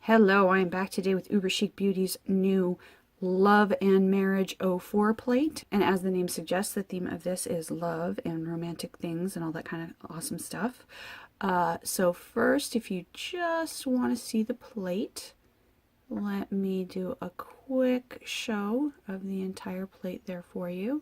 Hello, I am back today with UberChic Beauty's new Love and Marriage 04 plate. And as the name suggests, the theme of this is love and romantic things and all that kind of awesome stuff. So first, if you just want to see the plate, let me do a quick show of the entire plate there for you.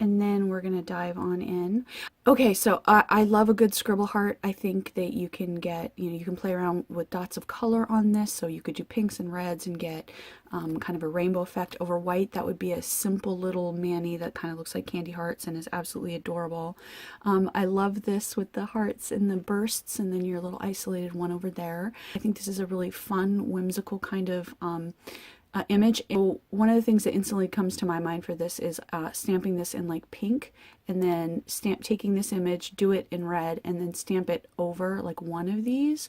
And then we're going to dive on in. Okay, so I love a good scribble heart. I think that you can get, you can play around with dots of color on this. So you could do pinks and reds and get kind of a rainbow effect over white. That would be a simple little mani that kind of looks like candy hearts and is absolutely adorable. I love this with the hearts and the bursts and then your little isolated one over there. I think this is a really fun, whimsical kind of image. So one of the things that instantly comes to my mind for this is stamping this in like pink and then taking this image, do it in red, and then stamp it over like one of these.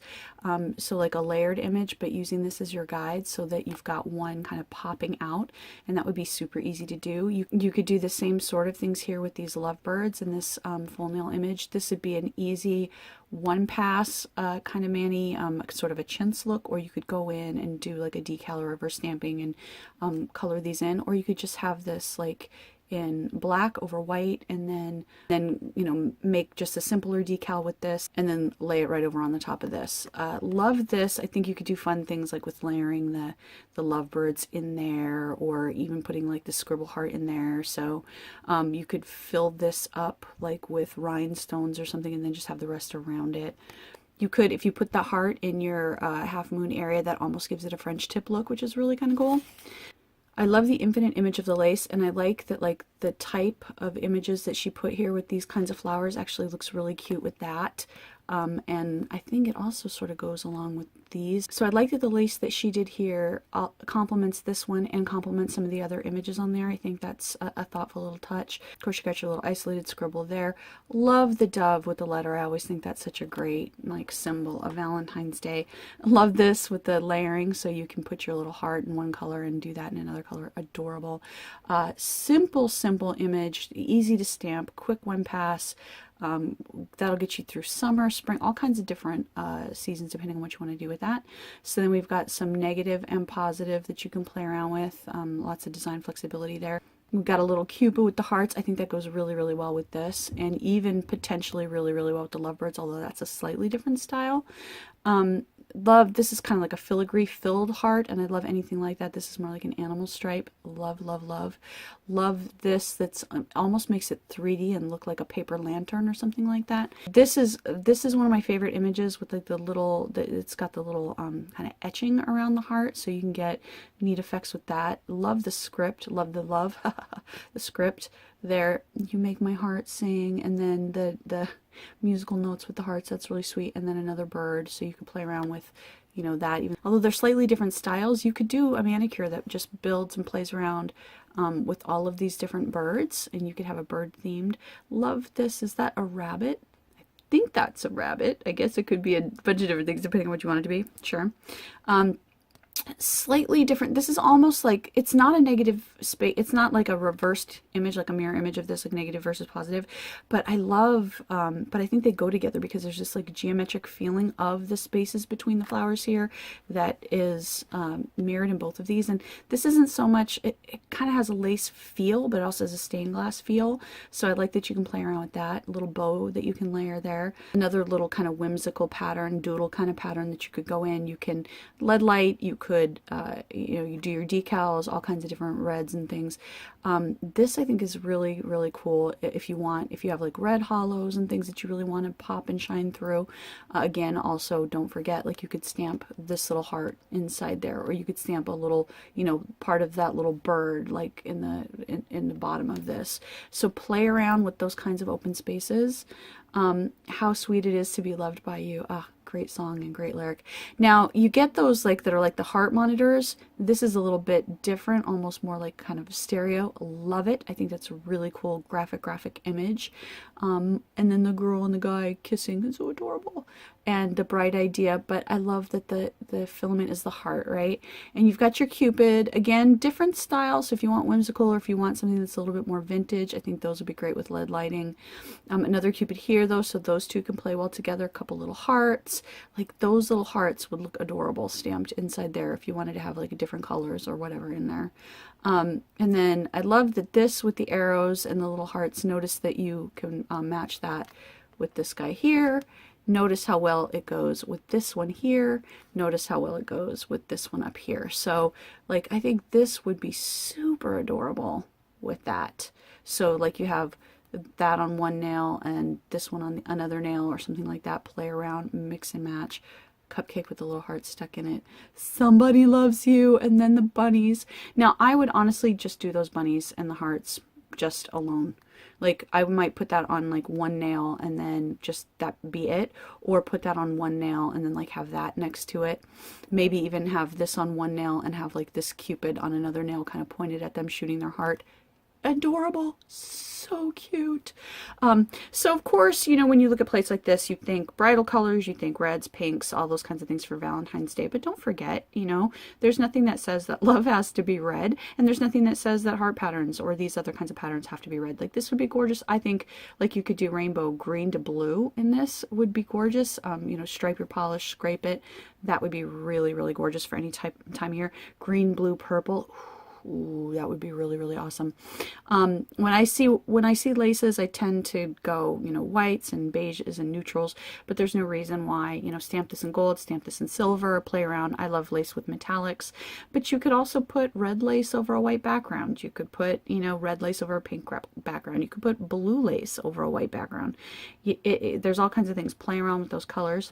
So like a layered image, but using this as your guide so that you've got one kind of popping out, and that would be super easy to do. You could do the same sort of things here with these lovebirds and this full nail image. This would be an easy one pass kind of mani, sort of a chintz look, or you could go in and do like a decal or reverse stamping and color these in, or you could just have this like in black over white and then make just a simpler decal with this and then lay it right over on the top of this. Love this. I think you could do fun things like with layering the lovebirds in there, or even putting like the scribble heart in there. So you could fill this up like with rhinestones or something and then just have the rest around it. You could, if you put the heart in your half moon area, that almost gives it a French tip look, which is really kind of cool. I love the infinite image of the lace, and I like that like the type of images that she put here with these kinds of flowers actually looks really cute with that. And I think it also sort of goes along with these. So I like that the lace that she did here complements this one and complements some of the other images on there. I think that's a thoughtful little touch. Of course, you got your little isolated scribble there. Love the dove with the letter. I always think that's such a great like symbol of Valentine's Day. Love this with the layering, so you can put your little heart in one color and do that in another color. Adorable. Simple image, easy to stamp, quick one pass. That'll get you through summer, spring, all kinds of different seasons depending on what you want to do with that. So then we've got some negative and positive that you can play around with. Lots of design flexibility there. We've got a little cupid with the hearts. I think that goes really, really well with this, and even potentially really, really well with the lovebirds, although that's a slightly different style. Love, this is kind of like a filigree filled heart, and I love anything like that. This is more like an animal stripe. Love, love, love. Love this. That's almost makes it 3D and look like a paper lantern or something like that. This is one of my favorite images with like the little, it's got the little kind of etching around the heart, so you can get neat effects with that. Love the script. Love the love. The script there. You make my heart sing, and then the musical notes with the hearts, that's really sweet, and then another bird, so you can play around with that. Even although they're slightly different styles, you could do a manicure that just builds and plays around with all of these different birds, and you could have a bird themed. Love this. Is that a rabbit? I think that's a rabbit. I guess it could be a bunch of different things depending on what you want it to be. Sure. Slightly different. This is almost like, it's not a negative space, it's not like a reversed image, like a mirror image of this, like negative versus positive, but I love but I think they go together because there's this like geometric feeling of the spaces between the flowers here that is mirrored in both of these. And this isn't so much, it kind of has a lace feel, but it also has a stained glass feel, so I like that you can play around with that. A little bow that you can layer there, another little kind of whimsical pattern, doodle kind of pattern that you could go in. You can lead light, you could you do your decals, all kinds of different reds and things. This I think is really, really cool if you have like red hollows and things that you really want to pop and shine through. Again, also don't forget, like you could stamp this little heart inside there, or you could stamp a little part of that little bird like in the bottom of this. So play around with those kinds of open spaces. How sweet it is to be loved by you. Great song and great lyric. Now you get those like that are like the heart monitors. This is a little bit different, almost more like kind of stereo. Love it. I think that's a really cool graphic image. And then the girl and the guy kissing is so adorable. And the bright idea, but I love that the filament is the heart, right? And you've got your cupid, again, different styles. So if you want whimsical, or if you want something that's a little bit more vintage, I think those would be great with LED lighting. Another cupid here though, so those two can play well together. A couple little hearts. hearts, like those little hearts would look adorable stamped inside there if you wanted to have like different colors or whatever in there. And then I love that this with the arrows and the little hearts, notice that you can match that with this guy here. Notice how well it goes with this one here. Notice how well it goes with this one up here. So like I think this would be super adorable with that. So like you have that on one nail and this one on another nail or something like that. Play around, mix and match. Cupcake with the little heart stuck in it. Somebody loves you. And then the bunnies. Now I would honestly just do those bunnies and the hearts just alone. Like I might put that on like one nail and then just that be it, or put that on one nail and then like have that next to it. Maybe even have this on one nail and have like this Cupid on another nail kind of pointed at them shooting their heart. Adorable, so cute. So of course, you know, when you look at plates like this, you think bridal colors, you think reds, pinks, all those kinds of things for Valentine's Day. But don't forget, you know, there's nothing that says that love has to be red, and there's nothing that says that heart patterns or these other kinds of patterns have to be red. Like this would be gorgeous. I think like you could do rainbow green to blue in this would be gorgeous. You know, stripe your polish, scrape it. That would be really, really gorgeous for any time of year. Green, blue, purple. Ooh, that would be really, really awesome. When I see laces, I tend to go, you know, whites and beiges and neutrals, but there's no reason why, you know, stamp this in gold, stamp this in silver, play around. I love lace with metallics, but you could also put red lace over a white background. You could put, you know, red lace over a pink background. You could put blue lace over a white background. There's all kinds of things. Play around with those colors.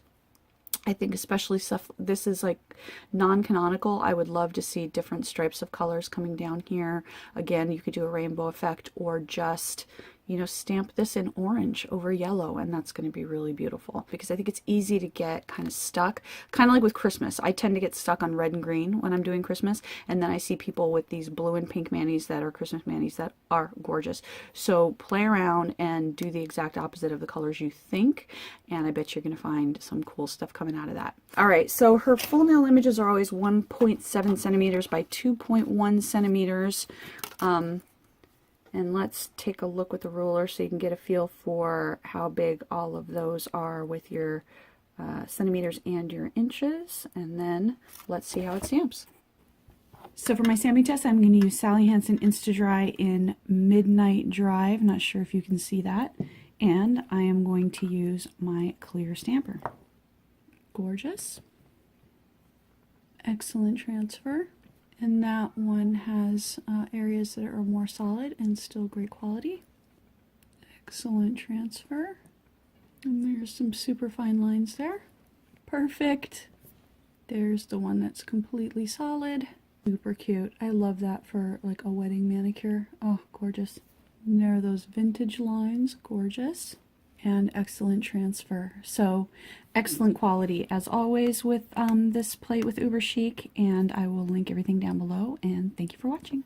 I think especially stuff, this is like non-canonical. I would love to see different stripes of colors coming down here. Again, you could do a rainbow effect or just, you know, stamp this in orange over yellow, and that's going to be really beautiful because I think it's easy to get kind of stuck, kind of like with Christmas. I tend to get stuck on red and green when I'm doing Christmas, and then I see people with these blue and pink manis that are Christmas manis that are gorgeous. So play around and do the exact opposite of the colors you think, and I bet you're going to find some cool stuff coming out of that. All right, so her full nail images are always 1.7 centimeters by 2.1 centimeters. And let's take a look with the ruler so you can get a feel for how big all of those are with your centimeters and your inches. And then let's see how it stamps. So for my stamping test, I'm going to use Sally Hansen Insta-Dry in Midnight Drive. Not sure if you can see that. And I am going to use my clear stamper. Gorgeous. Excellent transfer. And that one has areas that are more solid and still great quality. Excellent transfer. And there's some super fine lines there. Perfect. There's the one that's completely solid. Super cute. I love that for like a wedding manicure. Oh, gorgeous. And there are those vintage lines. Gorgeous. And excellent transfer. So excellent quality as always with this plate with UberChic, and I will link everything down below, and thank you for watching.